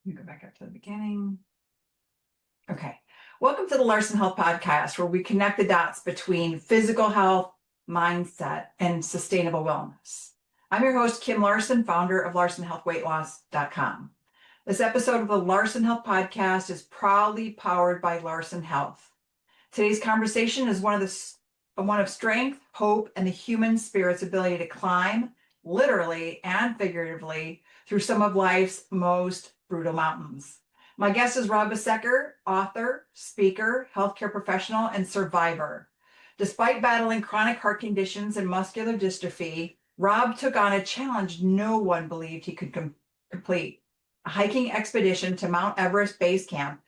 You go back up to the beginning. Okay. Welcome to the Larson Health Podcast, where we connect the dots between physical health, mindset, and sustainable wellness. I'm your host, Kim Larson, founder of LarsonHealthWeightLoss.com. This episode of the Larson Health Podcast is proudly powered by Larson Health. Today's conversation is one of strength, hope, and the human spirit's ability to climb, literally and figuratively, through some of life's most brutal mountains. My guest is Rob Besecker, author, speaker, healthcare professional, and survivor. Despite battling chronic heart conditions and muscular dystrophy, Rob took on a challenge no one believed he could complete: a hiking expedition to Mount Everest Base Camp.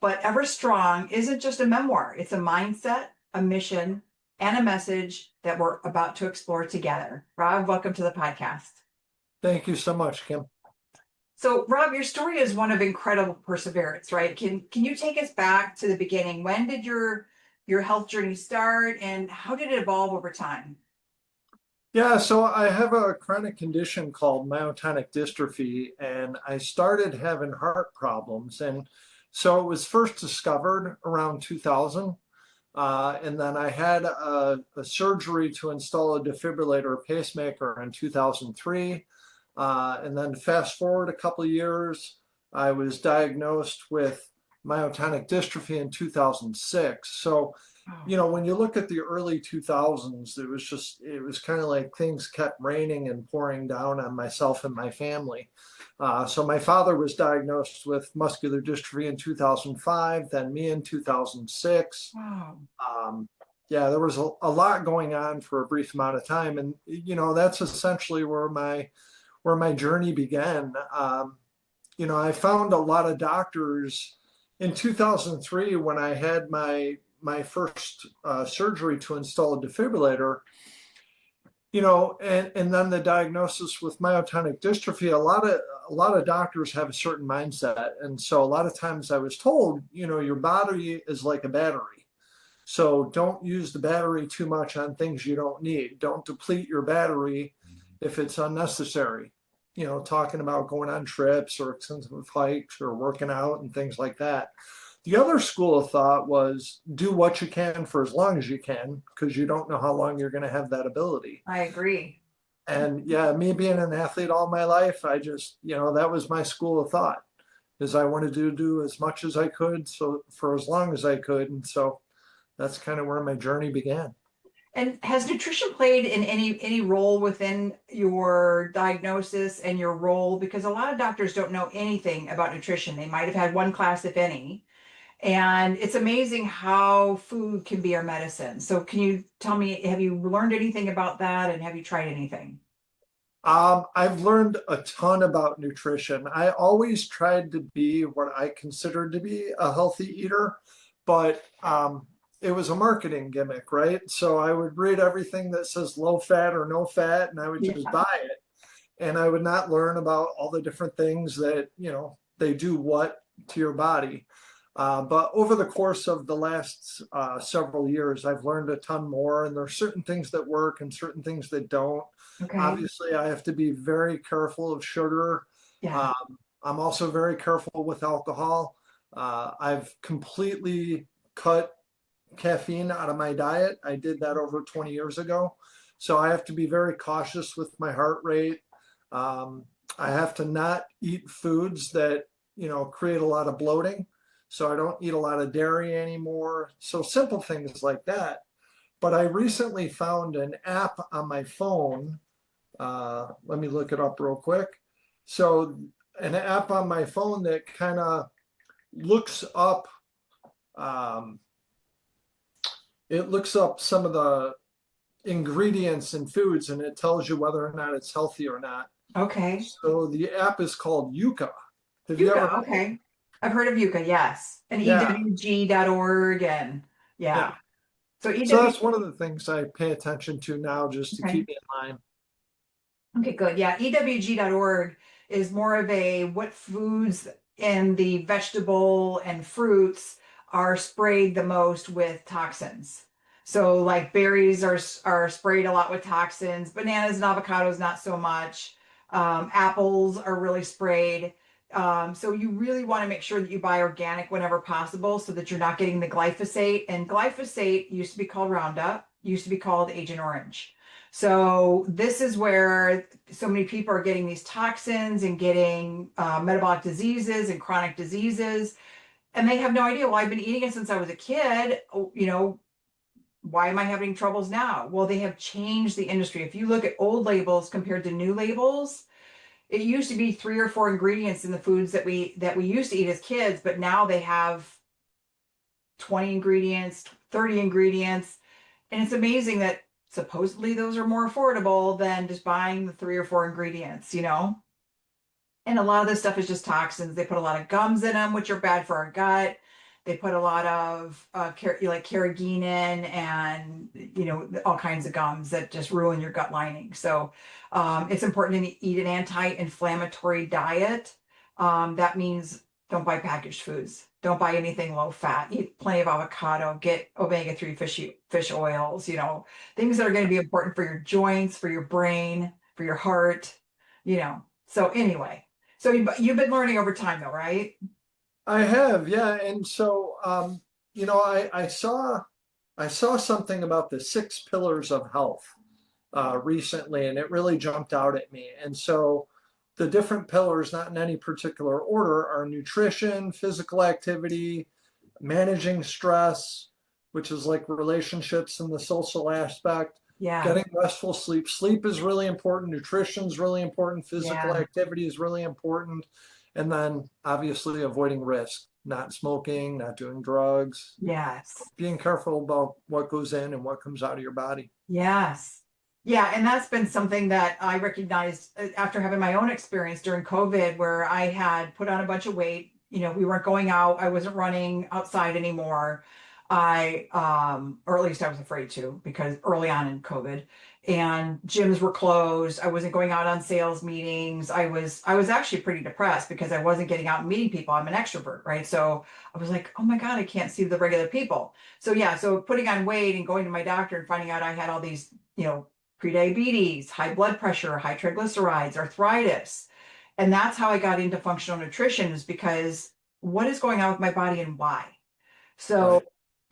But Everest Strong isn't just a memoir. It's a mindset, a mission, and a message that we're about to explore together. Rob, welcome to the podcast. Thank you so much, Kim. So, Rob, your story is one of incredible perseverance, right? Can you take us back to the beginning? When did your health journey start, and how did it evolve over time? Yeah, so I have a chronic condition called myotonic dystrophy, and I started having heart problems. And so it was first discovered around 2000. And then I had a surgery to install a defibrillator pacemaker in 2003. And then fast forward a couple of years, I was diagnosed with myotonic dystrophy in 2006. So, when you look at the early 2000s, it was kind of like things kept raining and pouring down on myself and my family. So my father was diagnosed with muscular dystrophy in 2005, then me in 2006. Wow. Yeah, there was a lot going on for a brief amount of time. And, that's essentially where my journey began. I found a lot of doctors in 2003 when I had my first surgery to install a defibrillator, and then the diagnosis with myotonic dystrophy. A lot of doctors have a certain mindset. And so a lot of times I was told, your body is like a battery. So don't use the battery too much on things you don't need. Don't deplete your battery if it's unnecessary. Talking about going on trips or extensive hikes or working out and things like that. The other school of thought was do what you can for as long as you can, because you don't know how long you're going to have that ability. I agree. And yeah, me being an athlete all my life, I just, that was my school of thought, is I wanted to do as much as I could, so for as long as I could. And so that's kind of where my journey began. And has nutrition played in any role within your diagnosis and your role? Because a lot of doctors don't know anything about nutrition. They might have had one class, if any. And it's amazing how food can be our medicine. So can you tell me, have you learned anything about that, and have you tried anything? I've learned a ton about nutrition. I always tried to be what I considered to be a healthy eater, but it was a marketing gimmick, right? So I would read everything that says low fat or no fat, and I would just buy it. And I would not learn about all the different things that, they do what to your body. But over the course of the last several years, I've learned a ton more, and there are certain things that work and certain things that don't. Okay. Obviously, I have to be very careful of sugar. Yeah. I'm also very careful with alcohol. I've completely cut caffeine out of my diet. I did that over 20 years ago. So I have to be very cautious with my heart rate. I have to not eat foods that, create a lot of bloating. So I don't eat a lot of dairy anymore. So simple things like that. But I recently found an app on my phone. Let me look it up real quick. So an app on my phone that kind of looks up, some of the ingredients in foods, and it tells you whether or not it's healthy or not. Okay. So the app is called Yuka. Have you Yucca, ever? okay. I've heard of Yucca, yes. And Yeah. ewg.org, and Yeah. yeah. So So EW, that's one of the things I pay attention to now, just to okay. keep me in line. Okay, good. Yeah, ewg.org is more of a what foods and the vegetable and fruits are sprayed the most with toxins. So like berries are sprayed a lot with toxins, bananas and avocados not so much. Apples are really sprayed. So you really want to make sure that you buy organic whenever possible so that you're not getting the glyphosate. And glyphosate used to be called Roundup, used to be called Agent Orange. So this is where so many people are getting these toxins and getting metabolic diseases and chronic diseases, and they have no idea. Well, I've been eating it since I was a kid. Why am I having troubles now? Well, they have changed the industry. If you look at old labels compared to new labels, it used to be 3 or 4 ingredients in the foods that we used to eat as kids, but now they have 20 ingredients, 30 ingredients. And it's amazing that supposedly those are more affordable than just buying the 3 or 4 ingredients. And a lot of this stuff is just toxins. They put a lot of gums in them, which are bad for our gut. They put a lot of like carrageenan and all kinds of gums that just ruin your gut lining. So it's important to eat an anti-inflammatory diet. That means don't buy packaged foods. Don't buy anything low fat. Eat plenty of avocado. Get omega-3 fish oils. Things that are going to be important for your joints, for your brain, for your heart. So anyway. So you've been learning over time though, right? I have, yeah. And so, I saw something about the 6 pillars of health recently, and it really jumped out at me. And so, the different pillars, not in any particular order, are nutrition, physical activity, managing stress, which is like relationships and the social aspect, Yeah. getting restful sleep. Sleep is really important. Nutrition is really important. Physical Yeah. activity is really important. And then obviously avoiding risk, not smoking, not doing drugs, Yes. being careful about what goes in and what comes out of your body. Yes. Yeah, and that's been something that I recognized after having my own experience during COVID, where I had put on a bunch of weight. We weren't going out. I wasn't running outside anymore. Or at least I was afraid to, because early on in COVID, and gyms were closed. I wasn't going out on sales meetings. I was actually pretty depressed because I wasn't getting out and meeting people. I'm an extrovert, right? So I was like, oh my God, I can't see the regular people. So yeah, so putting on weight and going to my doctor and finding out I had all these, prediabetes, high blood pressure, high triglycerides, arthritis. And that's how I got into functional nutrition, is because what is going on with my body and why? So, Right.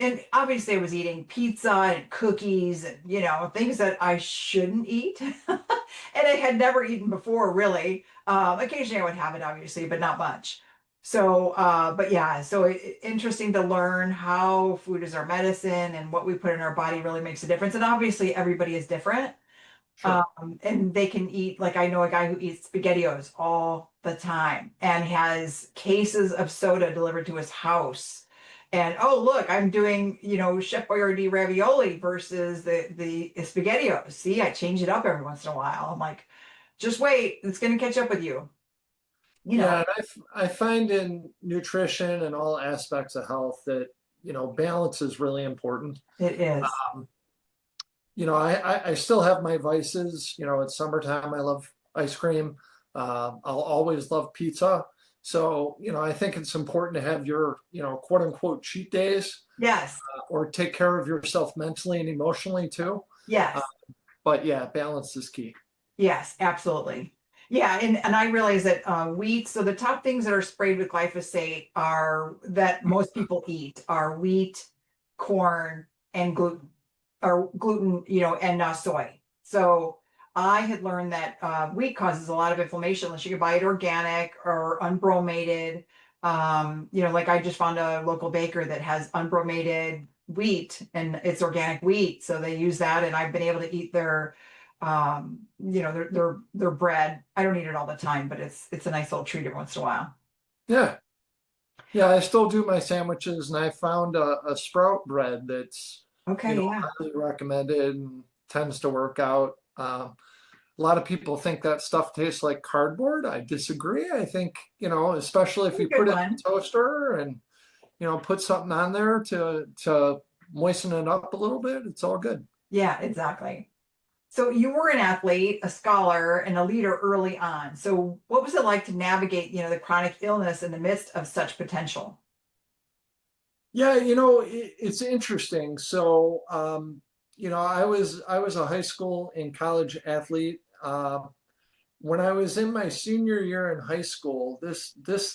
and obviously I was eating pizza and cookies and, things that I shouldn't eat. And I had never eaten before, really. Occasionally I would have it, obviously, but not much. So, but yeah, so interesting to learn how food is our medicine and what we put in our body really makes a difference. And obviously everybody is different. Sure. And they can eat, like I know a guy who eats SpaghettiOs all the time and has cases of soda delivered to his house. And oh, look, I'm doing, Chef Boyardee ravioli versus the SpaghettiOs. See, I change it up every once in a while. I'm like, just wait, it's going to catch up with you. You know, Yeah, and I find in nutrition and all aspects of health that, balance is really important. it is. Um, I still have my vices. It's summertime. I love ice cream. I'll always love pizza. So, I think it's important to have your, quote unquote cheat days, Yes. or take care of yourself mentally and emotionally too. Uh, Yes. but yeah, balance is key. Yes, absolutely. Yeah, and I realize that wheat, so the top things that are sprayed with glyphosate are that most people eat are wheat, corn, and gluten, and soy. So I had learned that wheat causes a lot of inflammation unless you can buy it organic or unbromated. Like I just found a local baker that has unbromated wheat and it's organic wheat. So they use that, and I've been able to eat their bread. I don't eat it all the time, but it's a nice little treat every once in a while. Yeah. Yeah, I still do my sandwiches, and I found a sprout bread that's, Okay, yeah. highly recommended and tends to work out. A lot of people think that stuff tastes like cardboard. I disagree. I think, especially if That's a you good put it in one. the toaster and, put something on there to moisten it up a little bit, it's all good. Yeah, exactly. So you were an athlete, a scholar, and a leader early on. So what was it like to navigate, the chronic illness in the midst of such potential? Yeah, it's interesting. So, I was a high school and college athlete. when I was in my senior year in high school, this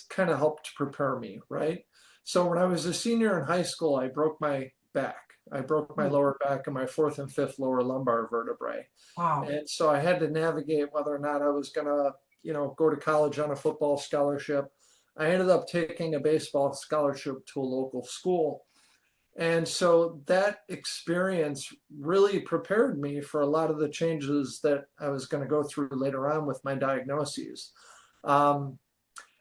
kind of helped prepare me, right? So when I was a senior in high school, I broke my back. I broke my Ooh, lower back and my fourth and fifth lower lumbar vertebrae. wow. And so I had to navigate whether or not I was gonna, go to college on a football scholarship. I ended up taking a baseball scholarship to a local school. And so that experience really prepared me for a lot of the changes that I was going to go through later on with my diagnoses. Um,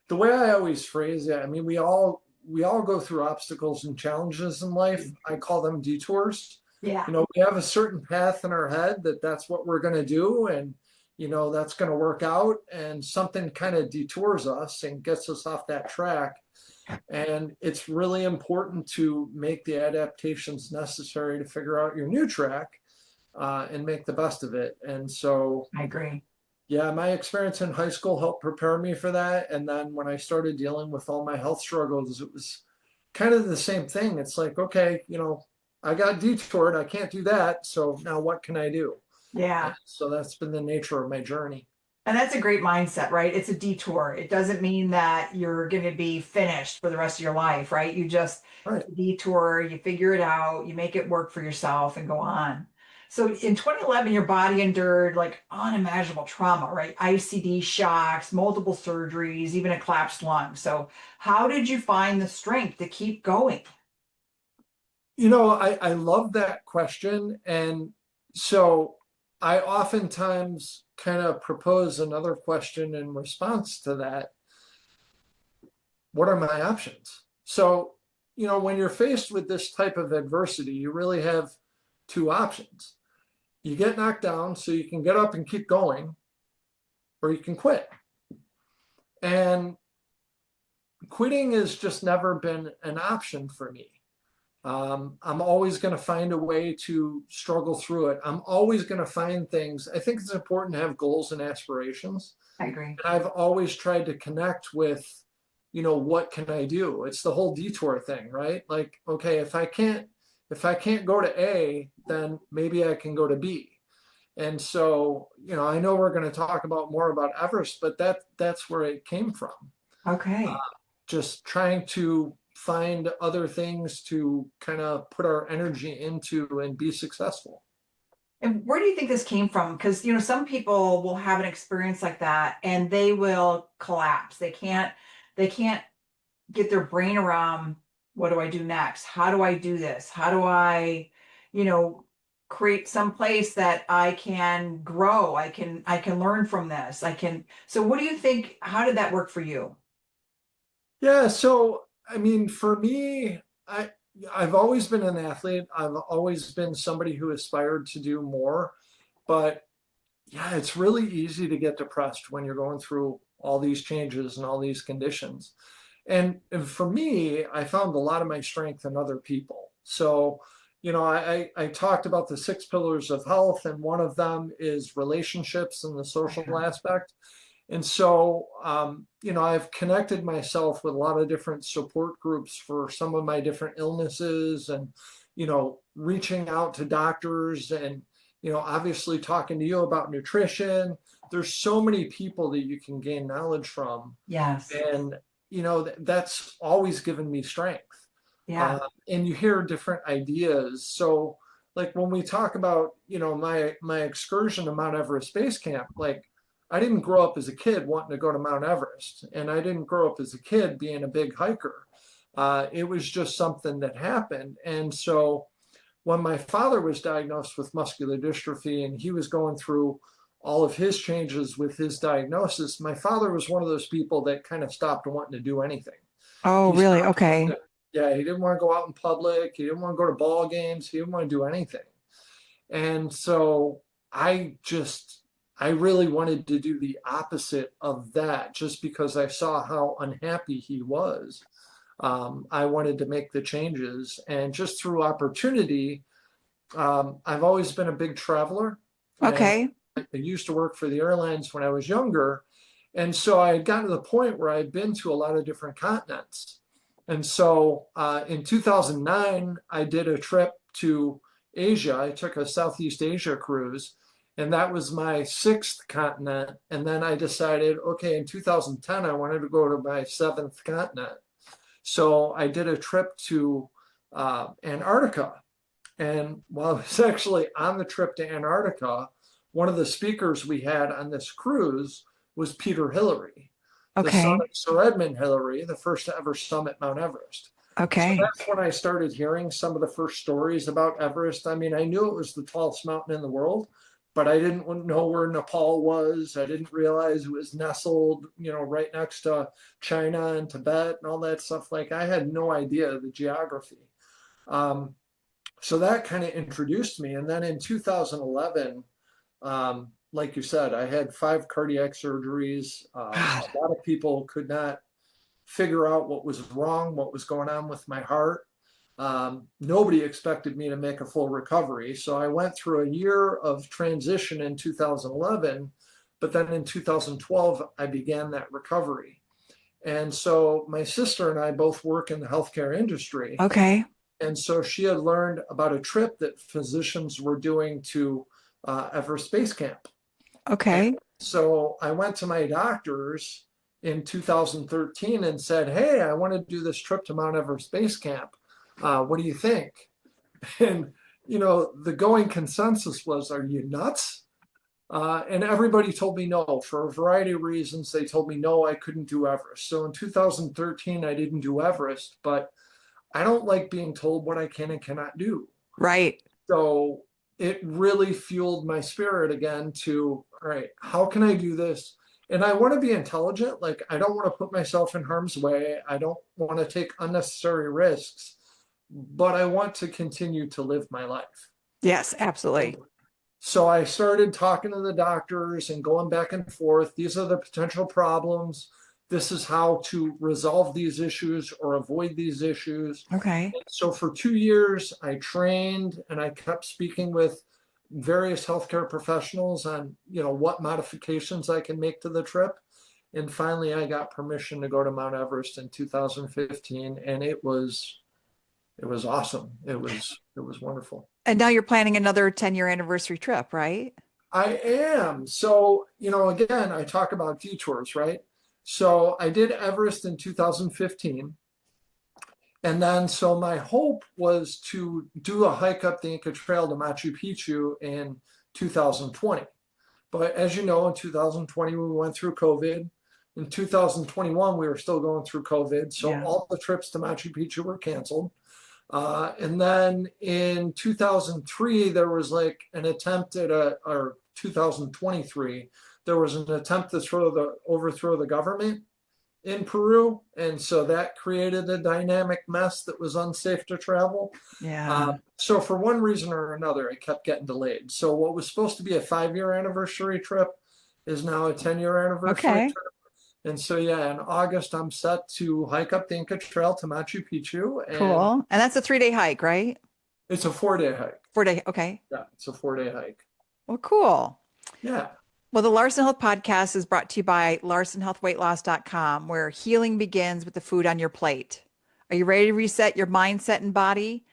the way I always phrase it, I mean, we all go through obstacles and challenges in life. I call them detours. Yeah, We have a certain path in our head that that's what we're going to do, and that's going to work out. And something kind of detours us and gets us off that track. And it's really important to make the adaptations necessary to figure out your new track and make the best of it. And so, I agree. yeah, my experience in high school helped prepare me for that. And then when I started dealing with all my health struggles, it was kind of the same thing. It's like, okay, I got detoured. I can't do that. So now what can I do? And Yeah. so that's been the nature of my journey. And that's a great mindset, right? It's a detour. It doesn't mean that you're going to be finished for the rest of your life, right? You just Right. detour, you figure it out, you make it work for yourself and go on. So in 2011, your body endured like unimaginable trauma, right? ICD shocks, multiple surgeries, even a collapsed lung. So how did you find the strength to keep going? I love that question. And so I oftentimes kind of propose another question in response to that. What are my options? So, when you're faced with this type of adversity, you really have two options. You get knocked down so you can get up and keep going, or you can quit. And quitting has just never been an option for me. I'm always going to find a way to struggle through it. I'm always going to find things. I think it's important to have goals and aspirations. I agree. And I've always tried to connect with, what can I do? It's the whole detour thing, right? Like, okay, if I can't go to A, then maybe I can go to B. And so, I know we're going to talk about more about Everest, but that's where it came from. Okay. Just trying to find other things to kind of put our energy into and be successful. And where do you think this came from? Because, some people will have an experience like that and they will collapse. They can't get their brain around what do I do next? How do I do this? How do I, you know, create some place that I can grow? I can learn from this. So what do you think? How did that work for you? Yeah, so I mean, for me, I've always been an athlete. I've always been somebody who aspired to do more, but yeah, it's really easy to get depressed when you're going through all these changes and all these conditions. And for me, I found a lot of my strength in other people. So, I talked about the six pillars of health, and one of them is relationships and the social aspect. And so, I've connected myself with a lot of different support groups for some of my different illnesses and, reaching out to doctors and, obviously talking to you about nutrition. There's so many people that you can gain knowledge from. Yes. And, that's always given me strength. Yeah. Uh, and you hear different ideas. So, like when we talk about, my excursion to Mount Everest Base Camp, like I didn't grow up as a kid wanting to go to Mount Everest, and I didn't grow up as a kid being a big hiker. It was just something that happened. And so, when my father was diagnosed with muscular dystrophy and he was going through all of his changes with his diagnosis, my father was one of those people that kind of stopped wanting to do anything. Oh, He really? stopped wanting Okay. to, yeah, he didn't want to go out in public. He didn't want to go to ball games. He didn't want to do anything. And so I really wanted to do the opposite of that just because I saw how unhappy he was. I wanted to make the changes. And just through opportunity, I've always been a big traveler. And Okay. I used to work for the airlines when I was younger. And so I had gotten to the point where I'd been to a lot of different continents. And so in 2009, I did a trip to Asia. I took a Southeast Asia cruise. And that was my sixth continent. And then I decided, okay, in 2010, I wanted to go to my seventh continent. So I did a trip to Antarctica. And while I was actually on the trip to Antarctica, one of the speakers we had on this cruise was Peter Hillary, the son Okay. of Sir Edmund Hillary, the first to ever summit Mount Everest. So Okay. that's when I started hearing some of the first stories about Everest. I mean, I knew it was the tallest mountain in the world, but I didn't know where Nepal was. I didn't realize it was nestled, right next to China and Tibet and all that stuff. Like I had no idea the geography. Um, so that kind of introduced me. And then in 2011, like you said, I had 5 cardiac surgeries. God. A lot of people could not figure out what was wrong, what was going on with my heart. Nobody expected me to make a full recovery. So I went through a year of transition in 2011, but then in 2012, I began that recovery. And so my sister and I both work in the healthcare industry. Okay. And so she had learned about a trip that physicians were doing to Everest Base Camp. And Okay. so I went to my doctors in 2013 and said, hey, I want to do this trip to Mount Everest Base Camp. What do you think? And, the going consensus was, are you nuts? And everybody told me no for a variety of reasons. They told me no, I couldn't do Everest. So in 2013, I didn't do Everest, but I don't like being told what I can and cannot do. Right. So it really fueled my spirit again to, all right, how can I do this? And I want to be intelligent. Like, I don't want to put myself in harm's way. I don't want to take unnecessary risks, but I want to continue to live my life. Yes, And absolutely. so I started talking to the doctors and going back and forth. These are the potential problems. This is how to resolve these issues or avoid these issues. Okay. So for 2 years, I trained and I kept speaking with various healthcare professionals on, what modifications I can make to the trip. And finally, I got permission to go to Mount Everest in 2015, and it was awesome. It was wonderful. And now you're planning another 10-year anniversary trip, right? I am. So, again, I talk about detours, right? So I did Everest in 2015. And then, so my hope was to do a hike up the Inca Trail to Machu Picchu in 2020. But as you know, in 2020, we went through COVID. In 2021, we were still going through COVID. So Yeah. all the trips to Machu Picchu were canceled. And then in 2003, there was like an attempt or 2023, there was an attempt to overthrow the government in Peru. And so that created a dynamic mess that was unsafe to travel. Yeah. So for one reason or another, it kept getting delayed. So what was supposed to be a 5-year anniversary trip is now a 10-year anniversary Okay. trip. And so, yeah, in August, I'm set to hike up the Inca Trail to Machu Picchu. And Cool. And that's a 3-day hike, right? it's a 4-day hike. 4-day. Okay. Yeah, it's a 4-day hike. Well, cool. Yeah. Well, the Larson Health Podcast is brought to you by LarsonHealthWeightLoss.com, where healing begins with the food on your plate. Are you ready to reset your mindset and body?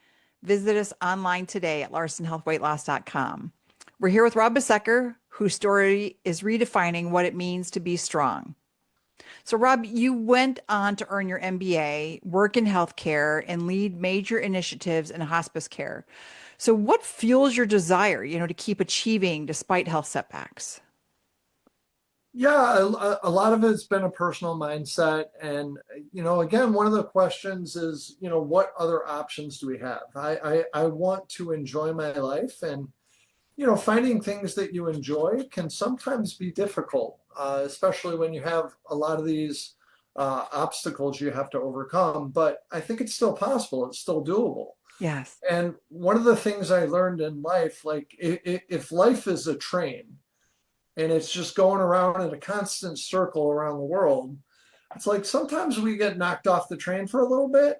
Visit us online today at LarsonHealthWeightLoss.com. We're here with Rob Besecker, whose story is redefining what it means to be strong. So, Rob, you went on to earn your MBA, work in healthcare, and lead major initiatives in hospice care. So, what fuels your desire, to keep achieving despite health setbacks? Yeah, a lot of it's been a personal mindset. And, again, one of the questions is, what other options do we have? I want to enjoy my life. And, finding things that you enjoy can sometimes be difficult, especially when you have a lot of these obstacles you have to overcome. But I think it's still possible, it's still doable. Yes. And one of the things I learned in life, like if life is a train, and it's just going around in a constant circle around the world. It's like sometimes we get knocked off the train for a little bit.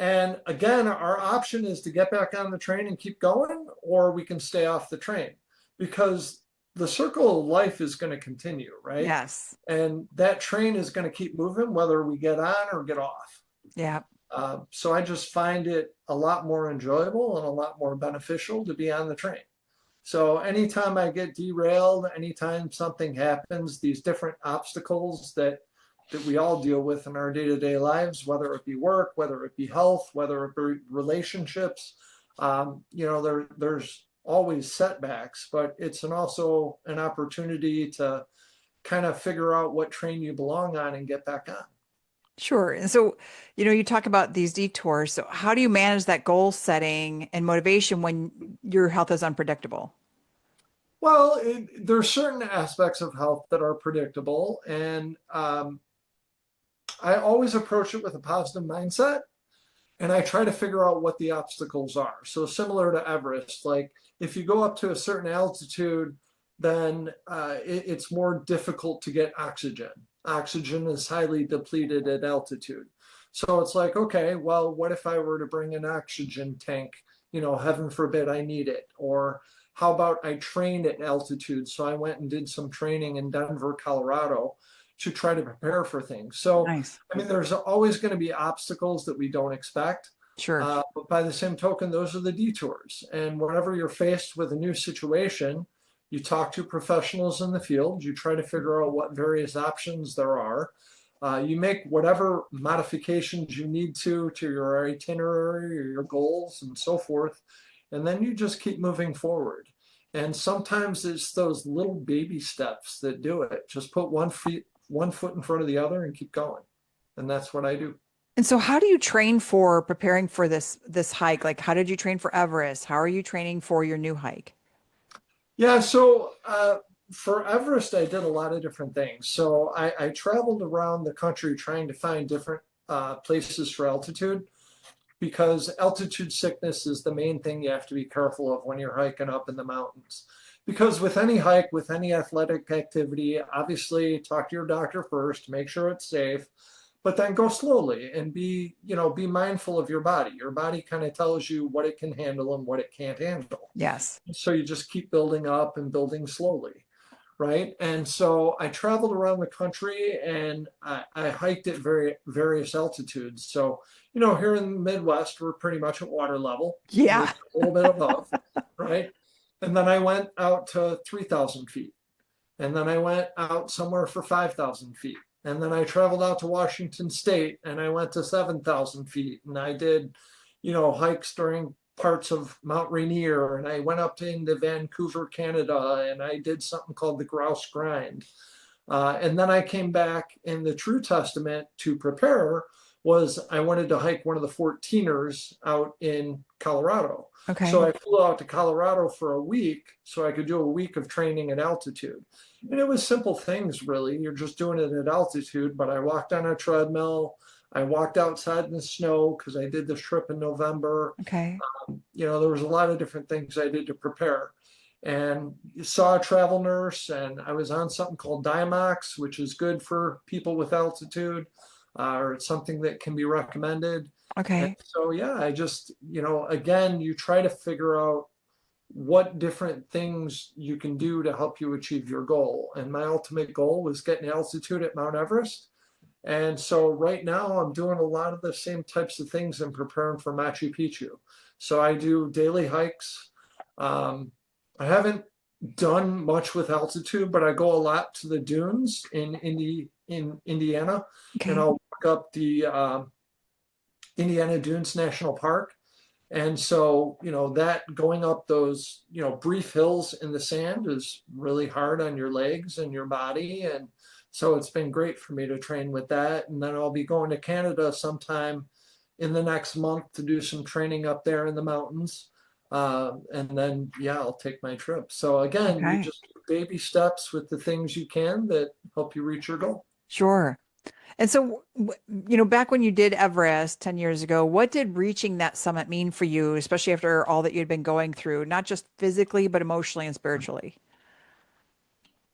And again, our option is to get back on the train and keep going, or we can stay off the train because the circle of life is going to continue, right? Yes. And that train is going to keep moving whether we get on or get off. Yeah. So I just find it a lot more enjoyable and a lot more beneficial to be on the train. So anytime I get derailed, anytime something happens, these different obstacles that we all deal with in our day-to-day lives, whether it be work, whether it be health, whether it be relationships, there's always setbacks, but it's also an opportunity to kind of figure out what train you belong on and get back on. Sure. And so, you talk about these detours. So how do you manage that goal setting and motivation when your health is unpredictable? Well, there's certain aspects of health that are predictable, and I always approach it with a positive mindset, and I try to figure out what the obstacles are. So similar to Everest, like if you go up to a certain altitude, then it's more difficult to get oxygen. Oxygen is highly depleted at altitude. So it's like, okay, well, what if I were to bring an oxygen tank? Heaven forbid I need it. Or how about I trained at altitude? So I went and did some training in Denver, Colorado to try to prepare for things. So, Nice. I mean, there's always going to be obstacles that we don't expect. Sure. But by the same token, those are the detours. And whenever you're faced with a new situation, you talk to professionals in the field, you try to figure out what various options there are. You make whatever modifications you need to your itinerary or your goals and so forth. And then you just keep moving forward. And sometimes it's those little baby steps that do it. Just put one foot in front of the other and keep going. And that's what I do. And so how do you train for preparing for this hike? Like how did you train for Everest? How are you training for your new hike? Yeah, so for Everest, I did a lot of different things. So I traveled around the country trying to find different places for altitude because altitude sickness is the main thing you have to be careful of when you're hiking up in the mountains. Because with any hike, with any athletic activity, obviously talk to your doctor first, make sure it's safe, but then go slowly and be mindful of your body. Your body kind of tells you what it can handle and what it can't handle. Yes. So you just keep building up and building slowly, right? And so I traveled around the country and I hiked at various altitudes. So, here in the Midwest, we're pretty much at water level, Yeah. maybe a little bit above, right? And then I went out to 3,000 feet. And then I went out somewhere for 5,000 feet. And then I traveled out to Washington State and I went to 7,000 feet. And I did, hikes during parts of Mount Rainier. And I went up into Vancouver, Canada, and I did something called the Grouse Grind. And then I came back in the True Testament to prepare was I wanted to hike one of the 14ers out in Colorado. So Okay. I flew out to Colorado for a week so I could do a week of training at altitude. And it was simple things, really. You're just doing it at altitude, but I walked on a treadmill. I walked outside in the snow because I did this trip in November. Okay. There was a lot of different things I did to prepare. And saw a travel nurse, and I was on something called Diamox, which is good for people with altitude, or it's something that can be recommended. And Okay. so, yeah, I just, again, you try to figure out what different things you can do to help you achieve your goal. And my ultimate goal was getting altitude at Mount Everest. And so right now I'm doing a lot of the same types of things and preparing for Machu Picchu. So I do daily hikes. Um, I haven't done much with altitude, but I go a lot to the dunes in Indiana, and Okay. I'll walk up the Indiana Dunes National Park. And so, that going up those, brief hills in the sand is really hard on your legs and your body. And so it's been great for me to train with that. And then I'll be going to Canada sometime in the next month to do some training up there in the mountains. And then, yeah, I'll take my trip. So again, you Okay. just baby steps with the things you can that help you reach your goal. Sure. And so, back when you did Everest 10 years ago, what did reaching that summit mean for you, especially after all that you'd been going through, not just physically, but emotionally and spiritually?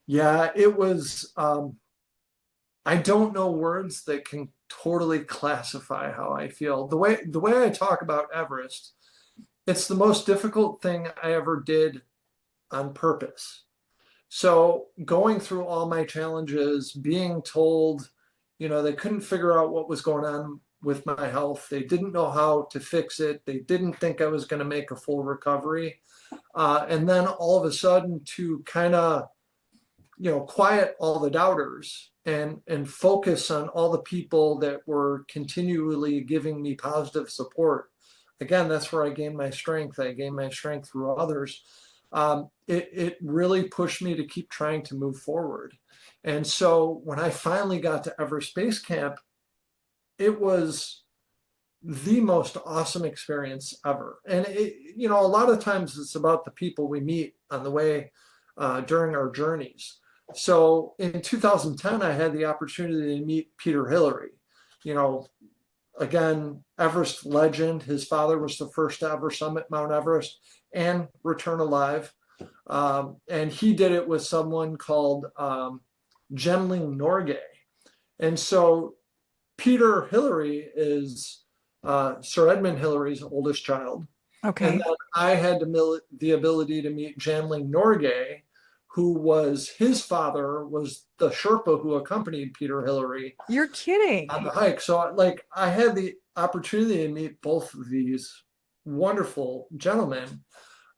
Yeah, it was. I don't know words that can totally classify how I feel. The way I talk about Everest, it's the most difficult thing I ever did on purpose. So going through all my challenges, being told, they couldn't figure out what was going on with my health. They didn't know how to fix it. They didn't think I was going to make a full recovery. And then all of a sudden to kind of, quiet all the doubters and focus on all the people that were continually giving me positive support. Again, that's where I gained my strength. I gained my strength through others. It really pushed me to keep trying to move forward. And so when I finally got to Everest Base Camp, it was the most awesome experience ever. And a lot of times it's about the people we meet on the way during our journeys. So in 2010, I had the opportunity to meet Peter Hillary. You know, again, Everest legend. His father was the first to ever summit Mount Everest and return alive. And he did it with someone called Gemling Norgay. And so Peter Hillary is Sir Edmund Hillary's oldest child. And Okay. then I had the ability to meet Jamling Norgay, who was his father, was the Sherpa who accompanied Peter Hillary You're on the kidding. hike. So, like, I had the opportunity to meet both of these wonderful gentlemen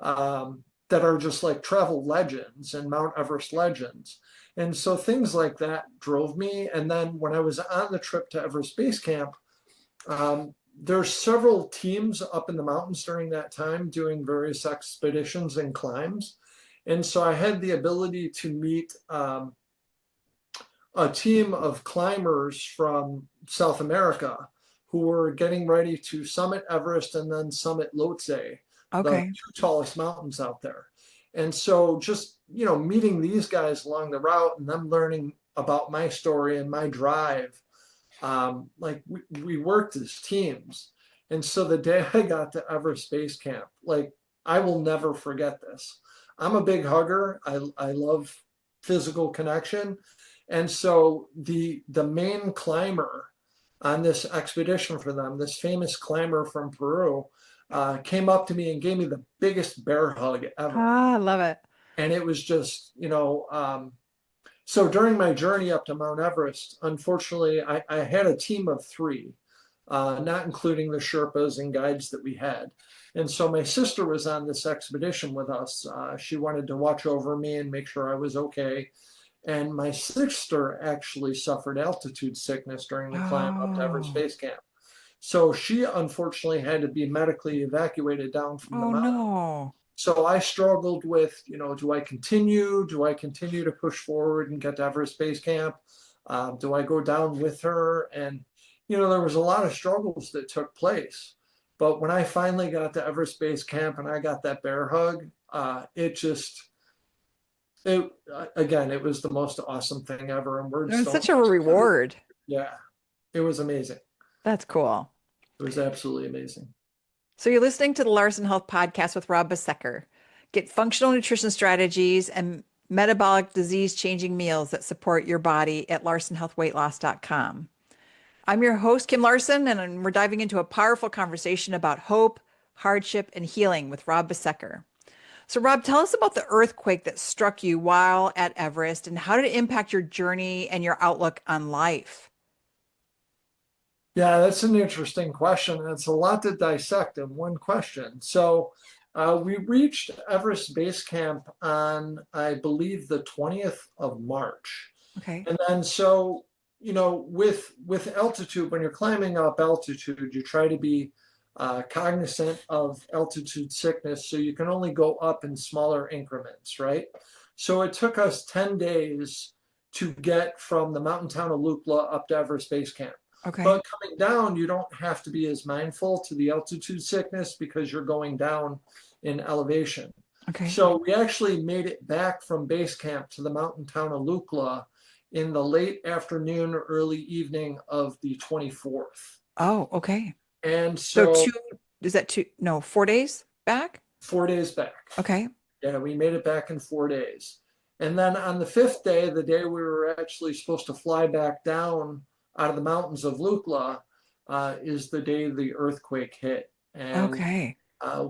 that are just like travel legends and Mount Everest legends. And so things like that drove me. And then when I was on the trip to Everest Base Camp, there's several teams up in the mountains during that time doing various expeditions and climbs. And so I had the ability to meet a team of climbers from South America who were getting ready to summit Everest and then summit Lhotse, the Okay. two tallest mountains out there. And so just, meeting these guys along the route and them learning about my story and my drive, like we worked as teams. And so the day I got to Everest Base Camp, like I will never forget this. I'm a big hugger. I love physical connection. And so the main climber on this expedition for them, this famous climber from Peru, came up to me and gave me the biggest bear hug ever. Ah, I love it. And it was just, so during my journey up to Mount Everest, unfortunately, I had a team of three, not including the Sherpas and guides that we had. And so my sister was on this expedition with us. She wanted to watch over me and make sure I was okay. And my sister actually suffered altitude sickness during the climb up to Everest Oh, Base Camp. So she unfortunately had to be medically evacuated down from the oh mountain. no. So I struggled with, do I continue? Do I continue to push forward and get to Everest Base Camp? Do I go down with her? And, there was a lot of struggles that took place. But when I finally got to Everest Base Camp and I got that bear hug, again, it was the most awesome thing ever. And words It's don't such a describe it. reward. Yeah, it was amazing. That's cool. It was absolutely amazing. So you're listening to the Larson Health Podcast with Rob Besecker. Get functional nutrition strategies and metabolic disease changing meals that support your body at larsonhealthweightloss.com. I'm your host, Kim Larson, and we're diving into a powerful conversation about hope, hardship, and healing with Rob Besecker. So, Rob, tell us about the earthquake that struck you while at Everest and how did it impact your journey and your outlook on life? Yeah, that's an interesting question. It's a lot to dissect in one question. So, we reached Everest Base Camp on, I believe, the 20th of March. Okay. And then, so, with altitude, when you're climbing up altitude, you try to be cognizant of altitude sickness. So you can only go up in smaller increments, right? So it took us 10 days to get from the mountain town of Lukla up to Everest Base Camp. Okay. But coming down, you don't have to be as mindful to the altitude sickness because you're going down in elevation. Okay. So we actually made it back from base camp to the mountain town of Lukla in the late afternoon, early evening of the 24th. Oh, okay. And So so two, is that two, no, 4 days back? 4 days back. Okay. Yeah, we made it back in 4 days. And then on the fifth day, the day we were actually supposed to fly back down out of the mountains of Lukla, is the day the earthquake hit. And Okay.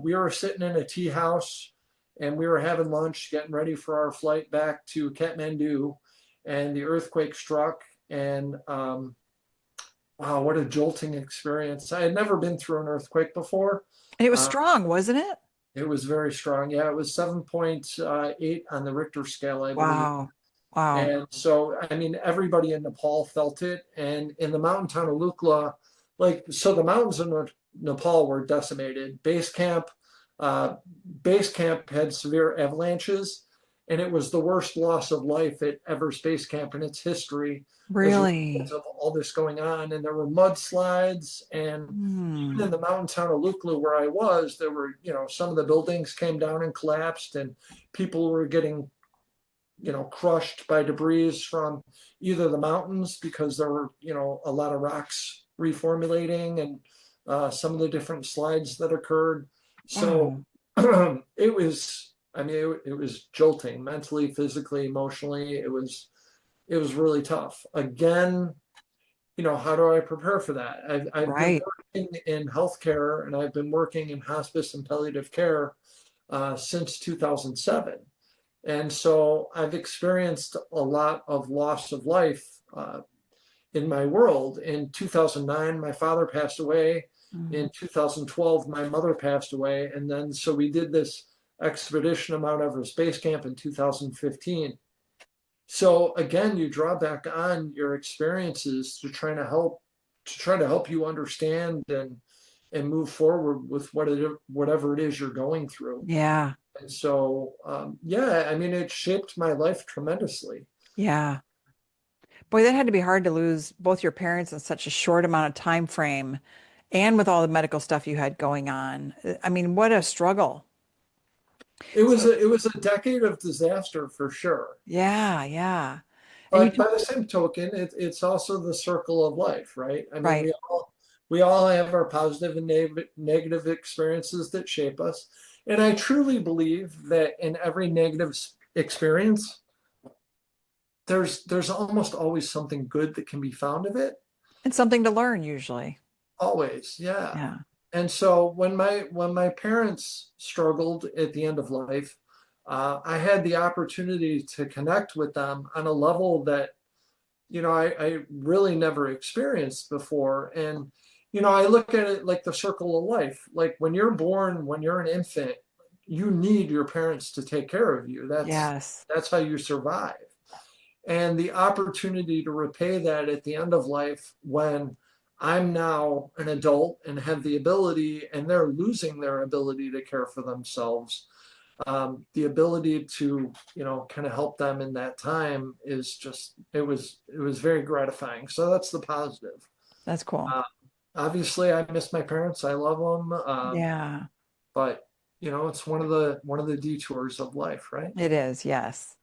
we were sitting in a tea house and we were having lunch, getting ready for our flight back to Kathmandu. And the earthquake struck. And wow, what a jolting experience. I had never been through an earthquake before. And it was Uh, strong, wasn't it? It was very strong. Yeah, it was 7.8 on the Richter scale, I believe. Wow. Wow. And so, I mean, everybody in Nepal felt it. And in the mountain town of Lukla, like, so the mountains in Nepal were decimated. Uh, base camp had severe avalanches, and it was the worst loss of life at Everest Base Camp in its history as a result Really? of all this going on. And there were mudslides, and even Hmm. in the mountain town of Lukla, where I was, there were, some of the buildings came down and collapsed, and people were getting crushed by debris from either the mountains because there were, a lot of rocks reformulating and some of the different slides that occurred. So Wow. it was, I mean, it was jolting mentally, physically, emotionally. It was really tough. Again, how do I prepare for that? I've been Right. working in healthcare and I've been working in hospice and palliative care since 2007. And so I've experienced a lot of loss of life in my world. In 2009, my father passed away. Mm. In 2012, my mother passed away. And then so we did this expedition of Mount Everest Base Camp in 2015. So again, you draw back on your experiences to try to help you understand and move forward with whatever it is you're going through. Yeah. And so, yeah, I mean, it shaped my life tremendously. Yeah. Boy, that had to be hard to lose both your parents in such a short amount of time frame and with all the medical stuff you had going on. I mean, what a struggle. It was So, a decade of disaster for sure. yeah, yeah. And you But by took, the same token, it's also the circle of life, right? I mean, right. we all have our positive and negative experiences that shape us. And I truly believe that in every negative experience, there's almost always something good that can be found of it. And something to learn usually. Always, yeah. Yeah. And so when my parents struggled at the end of life, I had the opportunity to connect with them on a level that I really never experienced before. And I look at it like the circle of life. Like when you're born, when you're an infant, you need your parents to take care of you. That's Yes. that's how you survive. And the opportunity to repay that at the end of life when I'm now an adult and have the ability, and they're losing their ability to care for themselves. The ability to, kind of help them in that time is just, it was very gratifying. So that's the positive. That's cool. Uh, Obviously, I miss my parents. I love them, Yeah, but it's one of the detours of life, right? it is. Yes.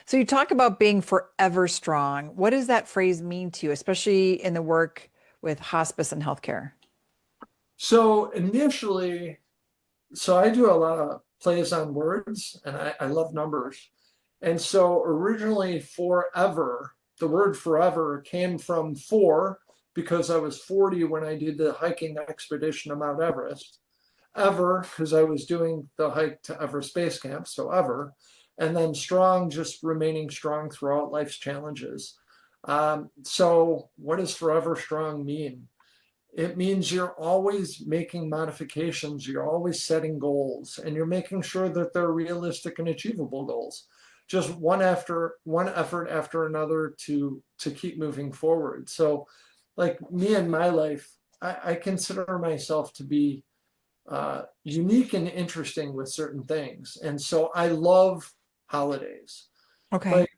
So you talk about being forever strong. What does that phrase mean to you, especially in the work with hospice and healthcare? So initially, so I do a lot of plays on words and I love numbers. And so originally, forever, the word forever came from four because I was 40 when I did the hiking expedition to Mount Everest. Ever, because I was doing the hike to Everest Base Camp, so ever. And then strong, just remaining strong throughout life's challenges. So, what does forever strong mean? It means you're always making modifications, you're always setting goals, and you're making sure that they're realistic and achievable goals. Just one effort after another to keep moving forward. So, like me in my life, I consider myself to be unique and interesting with certain things, and so I love holidays. Okay. Like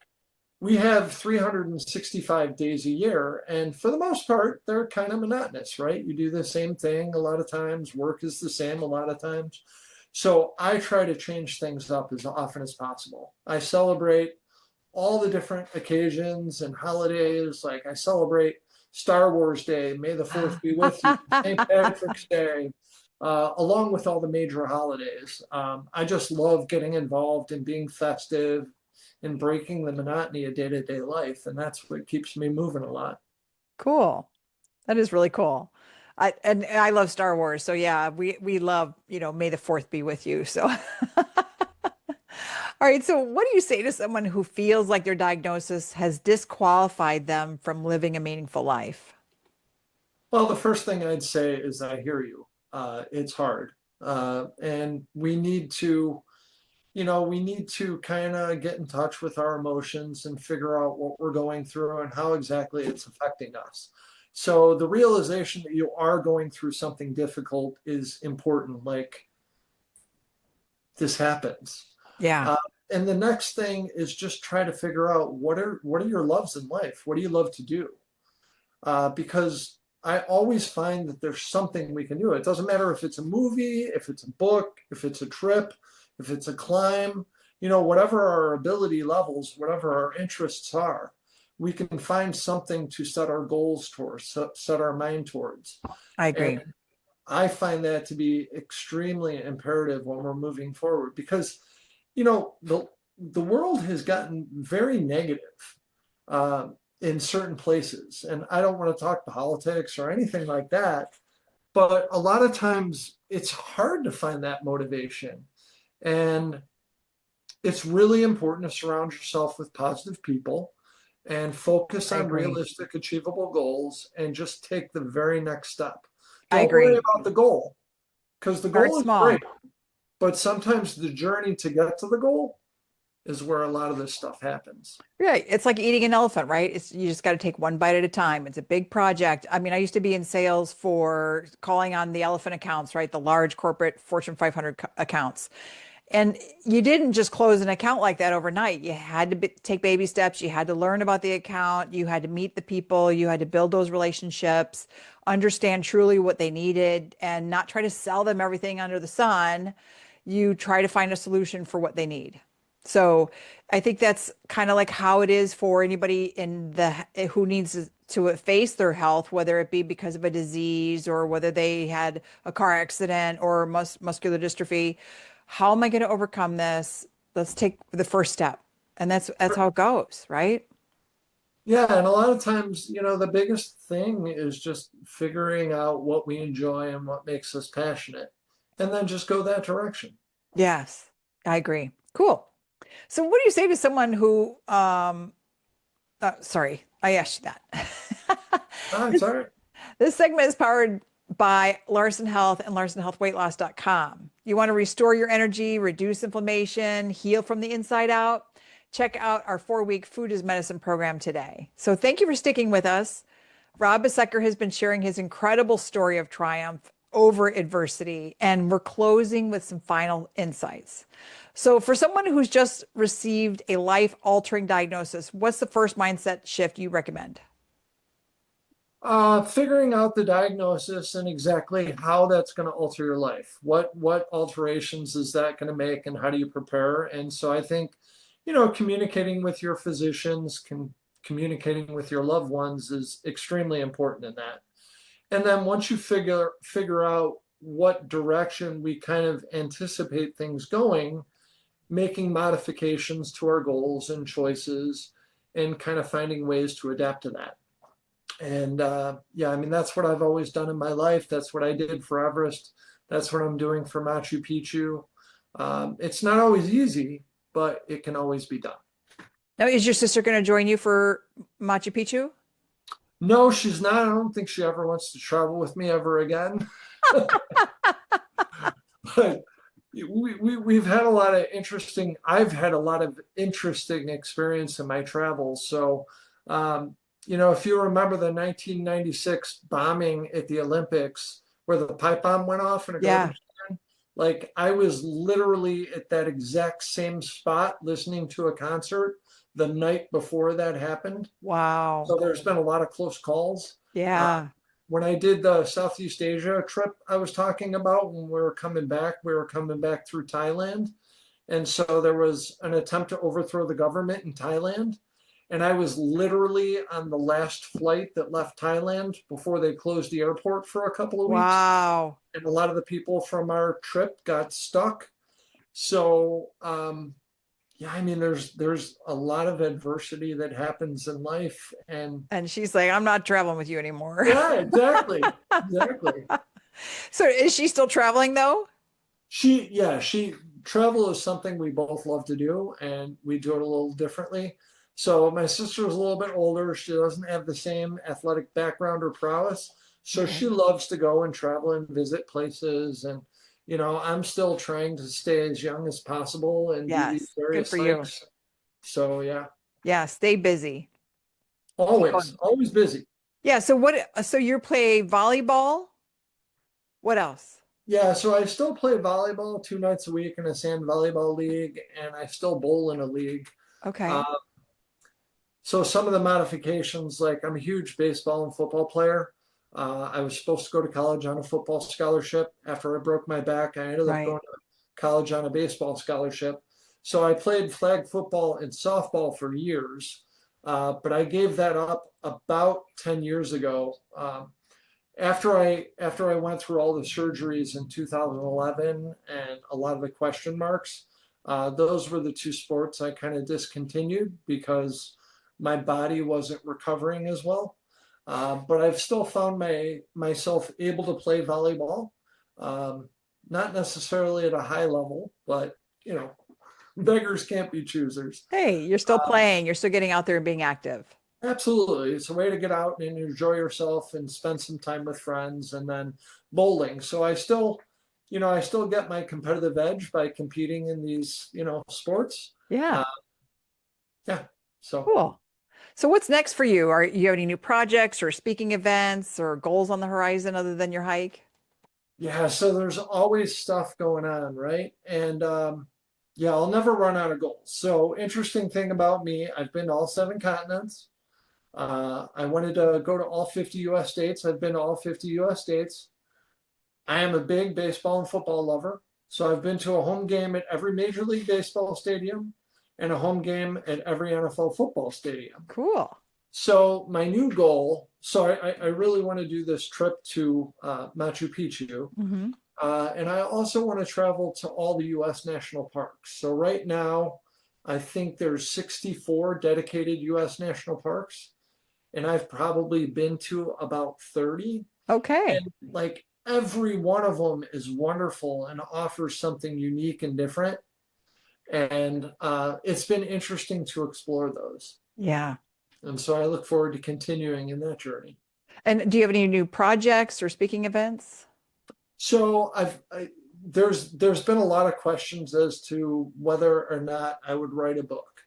we have 365 days a year, and for the most part, they're kind of monotonous, right? You do the same thing a lot of times, work is the same a lot of times. So I try to change things up as often as possible. I celebrate all the different occasions and holidays. Like I celebrate Star Wars Day, May the 4th be with you, St. Patrick's Day, along with all the major holidays. I just love getting involved and being festive and breaking the monotony of day-to-day life. And that's what keeps me moving a lot. Cool. That is really cool. I love Star Wars. So yeah, we love, May the 4th be with you. So all right, so what do you say to someone who feels like their diagnosis has disqualified them from living a meaningful life? Well, the first thing I'd say is I hear you. It's hard. And we need to kind of get in touch with our emotions and figure out what we're going through and how exactly it's affecting us. So the realization that you are going through something difficult is important. Like, this happens. Yeah, Uh, and the next thing is just try to figure out what are your loves in life? What do you love to do? Because I always find that there's something we can do. It doesn't matter if it's a movie, if it's a book, if it's a trip, if it's a climb, whatever our ability levels, whatever our interests are, we can find something to set our goals towards, set our mind towards. I And agree. I find that to be extremely imperative when we're moving forward because, the world has gotten very negative. In certain places. And I don't want to talk politics or anything like that, but a lot of times it's hard to find that motivation. And it's really important to surround yourself with positive people and focus I on agree. realistic, achievable goals and just take the very next step. I Don't worry agree. about the goal because the Start goal is great, small. but sometimes the journey to get to the goal is where a lot of this stuff happens. Yeah, it's like eating an elephant, right? You just got to take one bite at a time. It's a big project. I mean, I used to be in sales for calling on the elephant accounts, right? The large corporate Fortune 500 accounts. And you didn't just close an account like that overnight. You had to take baby steps. You had to learn about the account. You had to meet the people. You had to build those relationships, understand truly what they needed, and not try to sell them everything under the sun. You try to find a solution for what they need. So I think that's kind of like how it is for anybody in the who needs to face their health, whether it be because of a disease or whether they had a car accident or muscular dystrophy. How am I going to overcome this? Let's take the first step. And that's how it goes, right? Yeah, and a lot of times, the biggest thing is just figuring out what we enjoy and what makes us passionate, and then just go that direction. Yes, I agree. Cool. So what do you say to someone who sorry, I asked you that. Ah, it's This, all right. this segment is powered by Larson Health and LarsonHealthWeightLoss.com. You want to restore your energy, reduce inflammation, heal from the inside out? Check out our 4-week Food is Medicine program today. So thank you for sticking with us. Rob Besecker has been sharing his incredible story of triumph over adversity, and we're closing with some final insights. So, for someone who's just received a life altering diagnosis, what's the first mindset shift you recommend? Figuring out the diagnosis and exactly how that's going to alter your life. What alterations is that going to make, and how do you prepare? And so I think, communicating with your physicians, communicating with your loved ones is extremely important in that. And then once you figure out what direction we kind of anticipate things going, making modifications to our goals and choices and kind of finding ways to adapt to that. And yeah, I mean, that's what I've always done in my life. That's what I did for Everest. That's what I'm doing for Machu Picchu. It's not always easy, but it can always be done. Now, is your sister going to join you for Machu Picchu? No, she's not. I don't think she ever wants to travel with me ever again. But we've had a lot of interesting, I've had a lot of interesting experience in my travels. So, if you remember the 1996 bombing at the Olympics where the pipe bomb went off in a Yeah. garbage can, like I was literally at that exact same spot listening to a concert the night before that happened. Wow. So there's been a lot of close calls. Uh, Yeah. when I did the Southeast Asia trip I was talking about, when we were coming back through Thailand. And so there was an attempt to overthrow the government in Thailand. And I was literally on the last flight that left Thailand before they closed the airport for a couple of weeks. Wow. And a lot of the people from our trip got stuck. So, yeah, I mean, there's a lot of adversity that happens in life. And And she's like, I'm not traveling with you anymore. yeah, exactly. Exactly. So is she still traveling though? She travel is something we both love to do, and we do it a little differently. So my sister is a little bit older. She doesn't have the same athletic background or prowess. So Okay. she loves to go and travel and visit places and I'm still trying to stay as young as possible and do these Yes. Good for various you. things. So yeah, Yeah. Stay busy. Keep always, going. always busy. Yeah. So you play volleyball? What else? Yeah, so I still play volleyball 2 nights a week in a sand volleyball league, and I still bowl in a league. Uh, Okay. so some of the modifications, like I'm a huge baseball and football player. I was supposed to go to college on a football scholarship. After I broke my back, I ended up Right. going to college on a baseball scholarship. So I played flag football and softball for years, but I gave that up about 10 years ago. After I went through all the surgeries in 2011 and a lot of the question marks, those were the two sports I kind of discontinued because my body wasn't recovering as well. But I've still found myself able to play volleyball, um, not necessarily at a high level, but you know, beggars can't be choosers. Hey, you're still playing. You're still getting out there and being active. Absolutely. It's a way to get out and enjoy yourself and spend some time with friends, and then bowling. So I still get my competitive edge by competing in these, sports. Yeah. Uh, yeah. So Cool. So what's next for you? Are you have any new projects or speaking events or goals on the horizon other than your hike? yeah, so there's always stuff going on, right? And yeah, I'll never run out of goals. So interesting thing about me, I've been to all 7 continents. I wanted to go to all 50 US states. I've been to all 50 US states. I am a big baseball and football lover, so I've been to a home game at every Major League Baseball stadium and a home game at every NFL football stadium. Cool. So my new goal, so I really want to do this trip to Machu Picchu, Hmm. and I also want to travel to all the U.S. national parks. So right now, I think there's 64 dedicated U.S. national parks, and I've probably been to about 30. Okay. And like every one of them is wonderful and offers something unique and different. And it's been interesting to explore those. Yeah. And so I look forward to continuing in that journey. And do you have any new projects or speaking events? So there's been a lot of questions as to whether or not I would write a book.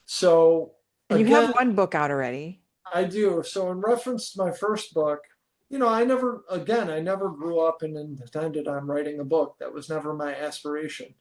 So And you have again, one book out already. I do. So in reference to my first book, I never grew up and intended on writing a book. That was never my aspiration.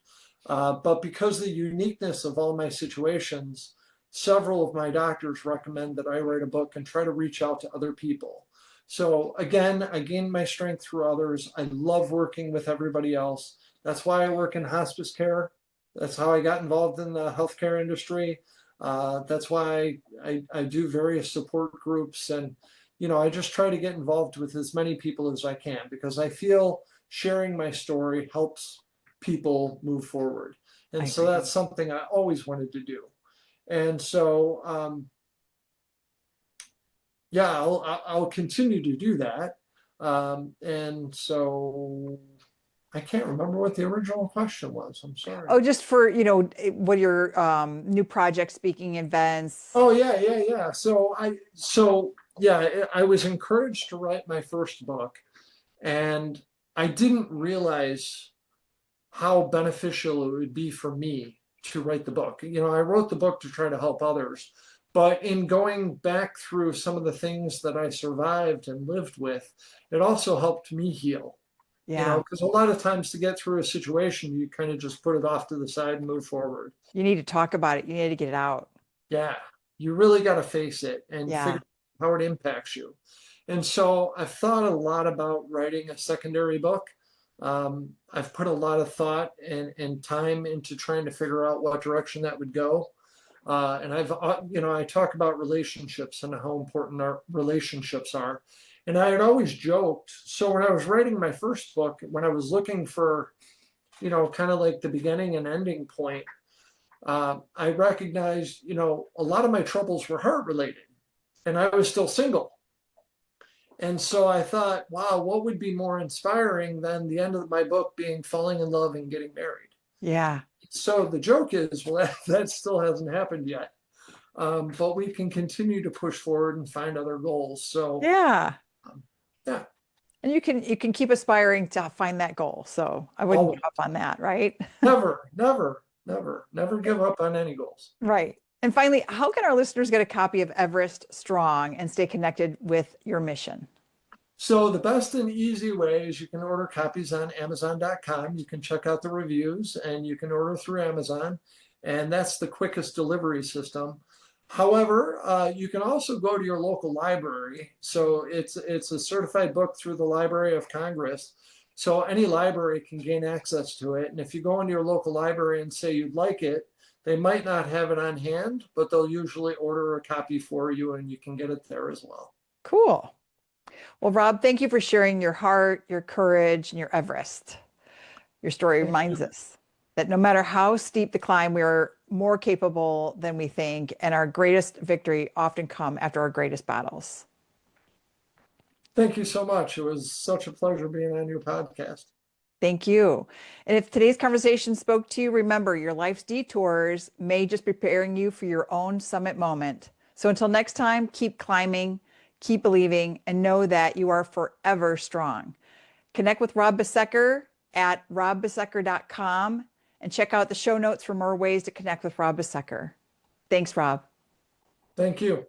But because of the uniqueness of all my situations, several of my doctors recommend that I write a book and try to reach out to other people. So again, I gained my strength through others. I love working with everybody else. That's why I work in hospice care. That's how I got involved in the healthcare industry. That's why I do various support groups, and I just try to get involved with as many people as I can because I feel sharing my story helps people move forward. I And so agree. that's something I always wanted to do. And so, yeah, I'll continue to do that. And so I can't remember what the original question was. I'm sorry. Oh, just for, what your new project speaking events. Oh yeah, yeah, yeah. So I was encouraged to write my first book, and I didn't realize how beneficial it would be for me to write the book. I wrote the book to try to help others, but in going back through some of the things that I survived and lived with, it also helped me heal. Yeah. Because a lot of times to get through a situation, you kind of just put it off to the side and move forward. You need to talk about it. You need to get it out. Yeah, you really got to face it and Yeah. figure out how it impacts you. And so I've thought a lot about writing a secondary book. I've put a lot of thought and time into trying to figure out what direction that would go. And I talk about relationships and how important our relationships are. And I had always joked. So when I was writing my first book, when I was looking for, kind of like the beginning and ending point, I recognized, a lot of my troubles were heart related, and I was still single. And so I thought, wow, what would be more inspiring than the end of my book being falling in love and getting married? Yeah. So the joke is, well, that still hasn't happened yet. But we can continue to push forward and find other goals. So, Yeah. um, yeah. And you can keep aspiring to find that goal. So I wouldn't Always. give up on that, right? Never, never, never, never give up on any goals. Right. And finally, how can our listeners get a copy of Everest Strong and stay connected with your mission? So the best and easy way is you can order copies on Amazon.com. You can check out the reviews and you can order through Amazon, and that's the quickest delivery system. However, you can also go to your local library. So it's a certified book through the Library of Congress. So any library can gain access to it. And if you go into your local library and say you'd like it, they might not have it on hand, but they'll usually order a copy for you and you can get it there as well. Cool. Well, Rob, thank you for sharing your heart, your courage, and your Everest. Your story Thank reminds you. us that no matter how steep the climb, we are more capable than we think, and our greatest victory often come after our greatest battles. Thank you so much. It was such a pleasure being on your podcast. Thank you. And if today's conversation spoke to you, remember your life's detours may just be preparing you for your own summit moment. So until next time, keep climbing, keep believing, and know that you are forever strong. Connect with Rob Besecker at robbesecker.com and check out the show notes for more ways to connect with Rob Besecker. Thanks, Rob. Thank you.